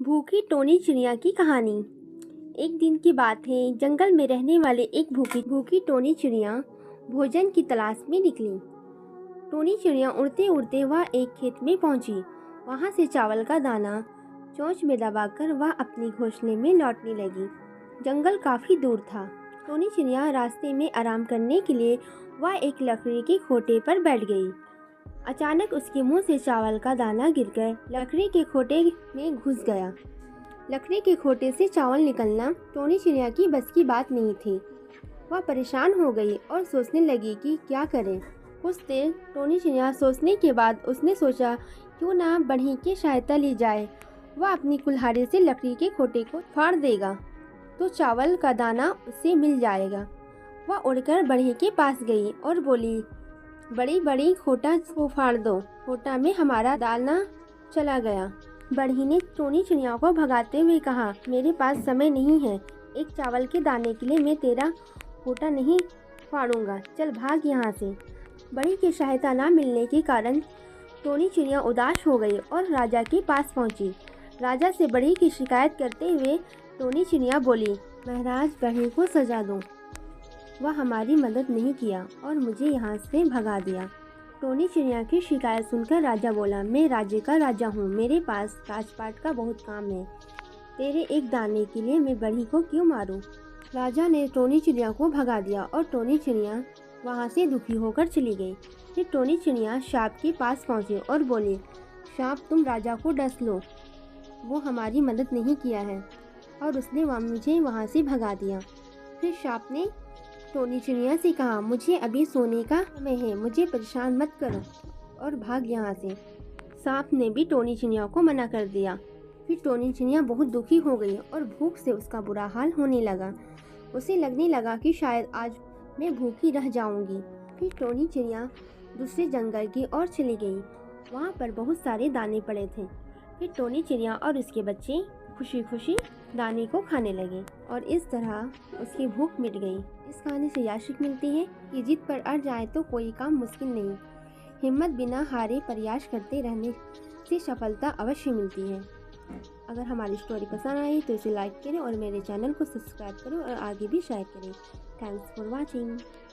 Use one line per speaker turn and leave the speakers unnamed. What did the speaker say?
भूखी टोनी चिड़िया की कहानी। एक दिन की बात है, जंगल में रहने वाले एक भूखी भूखी टोनी चिड़िया भोजन की तलाश में निकली। टोनी चिड़िया उड़ते उड़ते वह एक खेत में पहुंची। वहां से चावल का दाना चोंच में दबाकर वह अपनी घोंसले में लौटने लगी। जंगल काफी दूर था। टोनी चिड़िया रास्ते में आराम करने के लिए वह एक लकड़ी के खोटे पर बैठ गई। अचानक उसके मुंह से चावल का दाना गिरकर लकड़ी के खोटे में घुस गया। लकड़ी के खोटे से चावल निकलना टोनी चिड़िया की बस की बात नहीं थी। वह परेशान हो गई और सोचने लगी कि क्या करे। कुछ देर टोनी चिड़िया सोचने के बाद उसने सोचा, क्यों ना बढ़ई की सहायता ली जाए। वह अपनी कुल्हाड़ी से लकड़ी के खोटे को फाड़ देगा तो चावल का दाना उससे मिल जाएगा। वह उड़कर बढ़ई के पास गई और बोली, बड़ी बड़ी खोटा को फाड़ दो, खोटा में हमारा दाना चला गया। बढ़ई ने टोनी चिड़िया को भगाते हुए कहा, मेरे पास समय नहीं है। एक चावल के दाने के लिए मैं तेरा खोटा नहीं फाड़ूंगा, चल भाग यहाँ से। बढ़ई की सहायता न मिलने के कारण टोनी चिड़िया उदास हो गई और राजा के पास पहुंची। राजा से बढ़ई की शिकायत करते हुए टोनी चिड़िया बोली, महाराज, बढ़ई को सजा दो, वह हमारी मदद नहीं किया और मुझे यहाँ से भगा दिया। टोनी चिड़िया की शिकायत सुनकर राजा बोला, मैं राज्य का राजा हूँ, मेरे पास राजपाट का बहुत काम है। तेरे एक दाने के लिए मैं बढ़ई को क्यों मारूं? राजा ने टोनी चिड़िया को भगा दिया और टोनी चिड़िया वहाँ से दुखी होकर चली गई। फिर टोनी चिड़िया सांप के पास पहुँची और बोली, सांप, तुम राजा को डस लो, वो हमारी मदद नहीं किया है और उसने मुझे वहाँ से भगा दिया। फिर सांप ने टोनी चिड़िया से कहा, मुझे अभी सोने का समय है, मुझे परेशान मत करो और भाग यहाँ से। सांप ने भी टोनी चिड़िया को मना कर दिया। फिर टोनी चिड़िया बहुत दुखी हो गई और भूख से उसका बुरा हाल होने लगा। उसे लगने लगा कि शायद आज मैं भूखी रह जाऊंगी। फिर टोनी चिड़िया दूसरे जंगल की ओर चली गई। वहाँ पर बहुत सारे दाने पड़े थे। फिर टोनी चिड़िया और उसके बच्चे खुशी खुशी दाने को खाने लगे और इस तरह उसकी भूख मिट गई। इस कहानी से यह सीख मिलती है कि जिद पर अड़ जाए तो कोई काम मुश्किल नहीं। हिम्मत बिना हारे प्रयास करते रहने से सफलता अवश्य मिलती है। अगर हमारी स्टोरी पसंद आई तो इसे लाइक करें और मेरे चैनल को सब्सक्राइब करें और आगे भी शेयर करें। Thanks for watching.